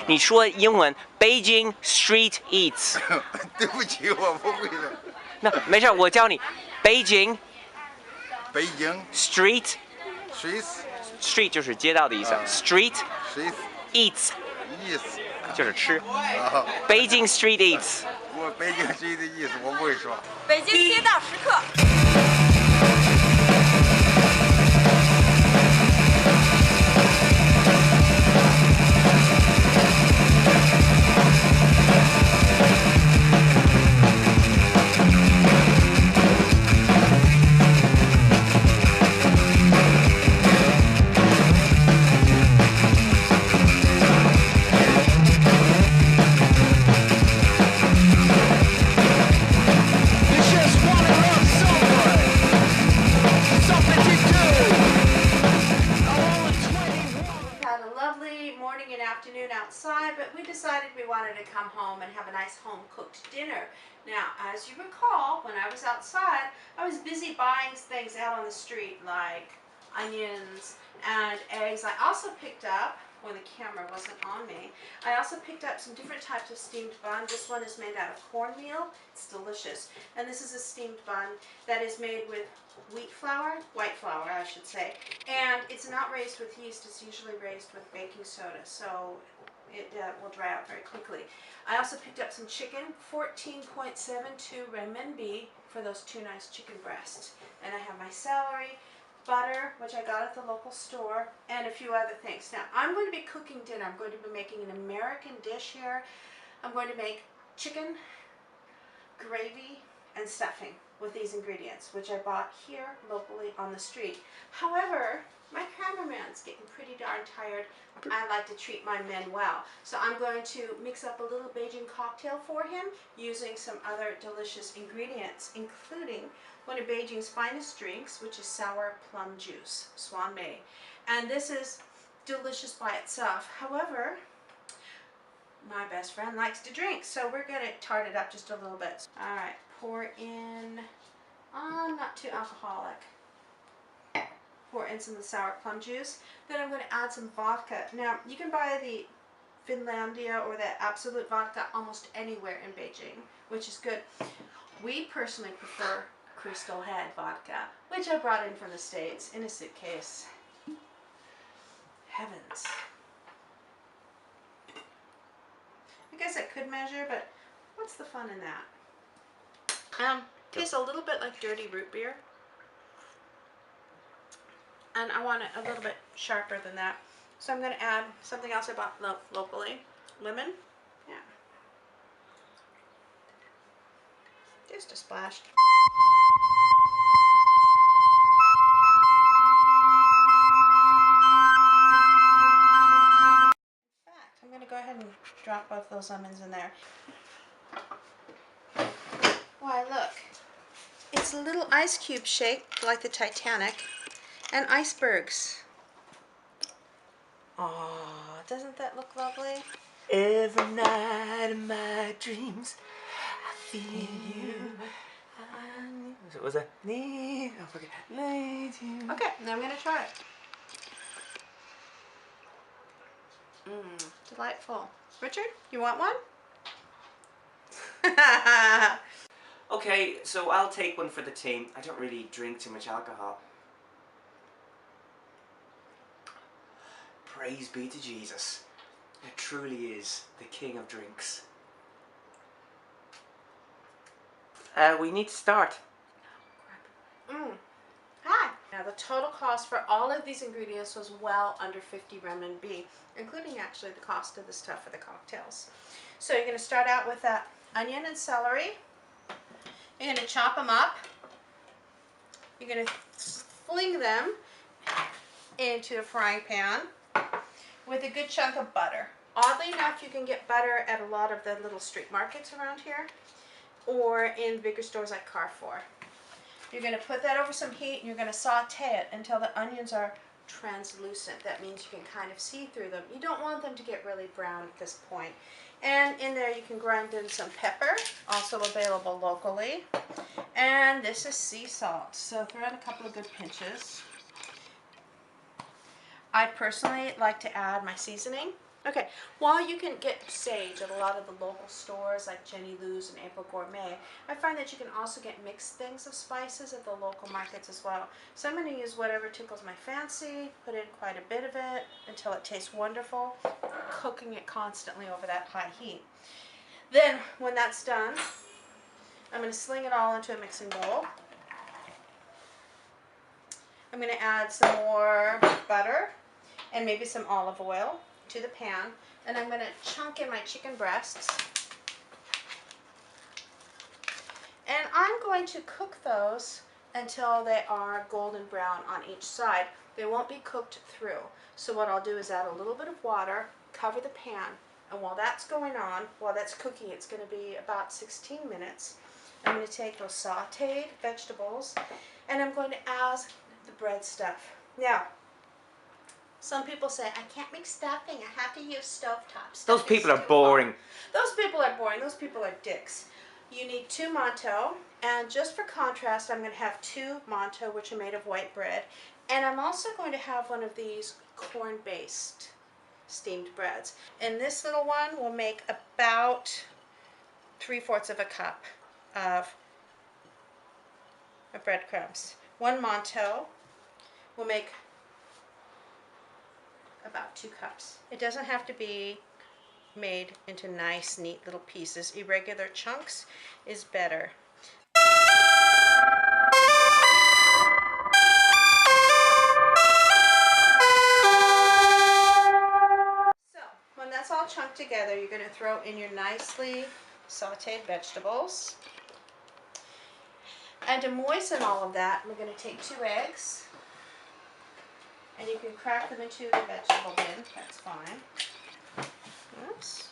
你说英文 Beijing street eats。对不起，我不会的。那没事，我教你 Beijing 北京 street Swiss street 就是街道的意思，street Swiss eats 意思就是吃。啊，Beijing street eats。我北京谁的意思我不会说。北京街道时刻。Outside, but we decided we wanted to come home and have a nice home-cooked dinner. Now, as you recall, when I was outside, I was busy buying things out on the street like onions and eggs. I also picked up, when the camera wasn't on me, I also picked up some different types of steamed bun. This one is made out of cornmeal. It's delicious. And this is a steamed bun that is made with white flour, I should say. And it's not raised with yeast. It's usually raised with baking soda. So it will dry out very quickly. I also picked up some chicken, 14.72 renminbi for those two nice chicken breasts. And I have my celery, butter, which I got at the local store, and a few other things. Now, I'm going to be cooking dinner. I'm going to be making an American dish here. I'm going to make chicken, gravy, and stuffing with these ingredients, which I bought here locally on the street. However, my cameraman's getting pretty darn tired. I like to treat my men well. So I'm going to mix up a little Beijing cocktail for him using some other delicious ingredients, including one of Beijing's finest drinks, which is sour plum juice, Swan Mei. And this is delicious by itself. However, my best friend likes to drink, so we're going to tart it up just a little bit. All right, pour in, not too alcoholic. Pour in some of the sour plum juice. Then I'm going to add some vodka. Now, you can buy the Finlandia or the Absolute vodka almost anywhere in Beijing, which is good. We personally prefer Crystal Head vodka, which I brought in from the States in a suitcase. Heavens. I guess I could measure, but what's the fun in that? Tastes a little bit like dirty root beer. And I want it a little bit sharper than that. So I'm going to add something else I bought locally. Lemon. Yeah. Just a splash. In fact, I'm going to go ahead and drop both those lemons in there. Why, look. It's a little ice cube shaped like the Titanic. And icebergs. Oh, doesn't that look lovely? Every night in my dreams, I feel you. What was that? Need you. Okay, now I'm going to try it. Delightful. Richard, you want one? Okay, so I'll take one for the team. I don't really drink too much alcohol. Praise be to Jesus. It truly is the king of drinks. We need to start. Hi. Now the total cost for all of these ingredients was well under 50 renminbi, including actually the cost of the stuff for the cocktails. So you're going to start out with that onion and celery. You're going to chop them up. You're going to fling them into a frying pan with a good chunk of butter. Oddly enough, you can get butter at a lot of the little street markets around here or in bigger stores like Carrefour. You're going to put that over some heat and you're going to saute it until the onions are translucent. That means you can kind of see through them. You don't want them to get really brown at this point. And in there you can grind in some pepper, also available locally. And this is sea salt, so throw in a couple of good pinches. I personally like to add my seasoning. Okay, while you can get sage at a lot of the local stores like Jenny Lou's and April Gourmet, I find that you can also get mixed things of spices at the local markets as well. So I'm going to use whatever tickles my fancy, put in quite a bit of it until it tastes wonderful, cooking it constantly over that high heat. Then when that's done, I'm going to sling it all into a mixing bowl. I'm going to add some more butter and maybe some olive oil to the pan, and I'm going to chunk in my chicken breasts, and I'm going to cook those until they are golden brown on each side. They won't be cooked through. So what I'll do is add a little bit of water, cover the pan, and while that's going on, while that's cooking, it's going to be about 16 minutes. I'm going to take those sauteed vegetables and I'm going to add the bread stuff. Now, some people say, I can't make stuffing, I have to use stovetop. Those people are Stuffing's too boring. hot. Those people are boring, those people are dicks. You need 2 mantou, and just for contrast, I'm going to have 2 mantou, which are made of white bread, and I'm also going to have one of these corn-based steamed breads. And this little one will make about 3/4 of a cup of breadcrumbs. 1 mantou will make about 2 cups. It doesn't have to be made into nice, neat little pieces. Irregular chunks is better. So, when that's all chunked together, you're going to throw in your nicely sauteed vegetables. And to moisten all of that, we're going to take 2 eggs. And you can crack them into the vegetable bin, that's fine. Oops.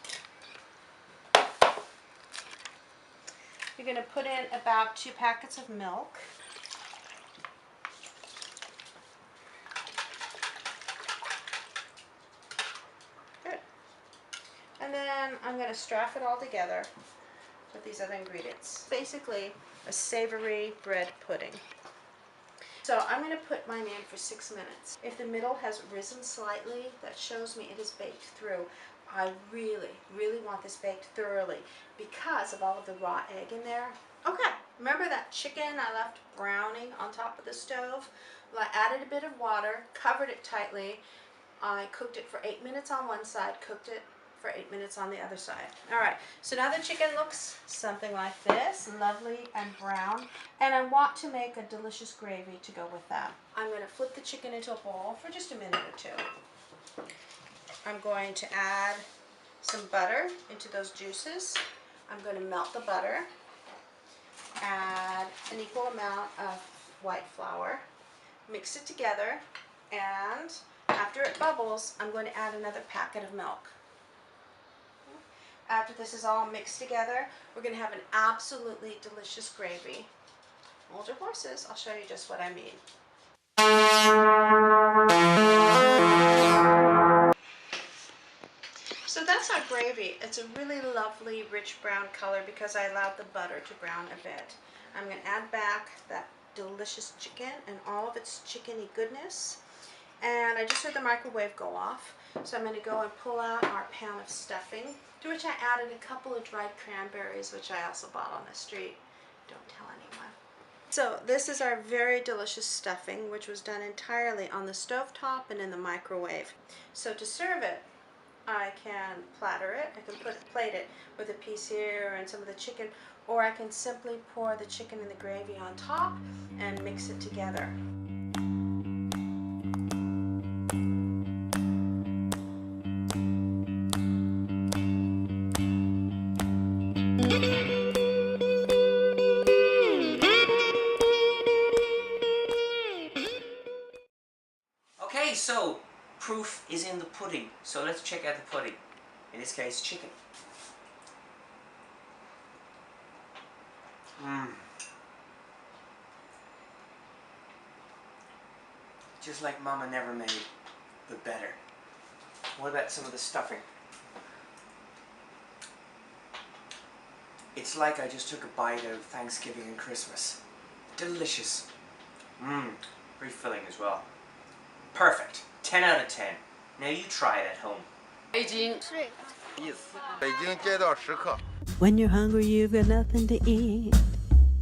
You're going to put in about 2 packets of milk. Good. And then I'm going to straff it all together with these other ingredients. Basically, a savory bread pudding. So I'm going to put mine in for 6 minutes. If the middle has risen slightly, that shows me it is baked through. I really, really want this baked thoroughly because of all of the raw egg in there. Okay, remember that chicken I left browning on top of the stove? Well, I added a bit of water, covered it tightly. I cooked it for 8 minutes on one side, cooked it for 8 minutes on the other side. Alright, so now the chicken looks something like this, lovely and brown. And I want to make a delicious gravy to go with that. I'm going to flip the chicken into a bowl for just a minute or 2. I'm going to add some butter into those juices. I'm going to melt the butter, add an equal amount of white flour, mix it together, and after it bubbles, I'm going to add another packet of milk. After this is all mixed together, we're going to have an absolutely delicious gravy. Hold your horses, I'll show you just what I mean. So that's our gravy. It's a really lovely rich brown color because I allowed the butter to brown a bit. I'm going to add back that delicious chicken and all of its chickeny goodness. And I just heard the microwave go off. So I'm going to go and pull out our pan of stuffing, to which I added a couple of dried cranberries, which I also bought on the street. Don't tell anyone. So this is our very delicious stuffing, which was done entirely on the stovetop and in the microwave. So to serve it, I can platter it, I can plate it with a piece here and some of the chicken, or I can simply pour the chicken and the gravy on top and mix it together. Okay, so proof is in the pudding. So let's check out the pudding. In this case, chicken. Just like Mama never made, but better. What about some of the stuffing? It's like I just took a bite out of Thanksgiving and Christmas. Delicious. Very filling as well. Perfect. 10 out of 10. Now you try it at home. Beijing. 意思。北京街道食客。 When you're hungry, you've got nothing to eat.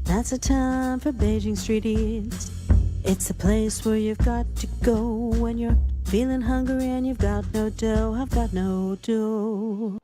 That's the time for Beijing Street Eats. It's a place where you've got to go when you're feeling hungry and you've got no dough. I've got no dough.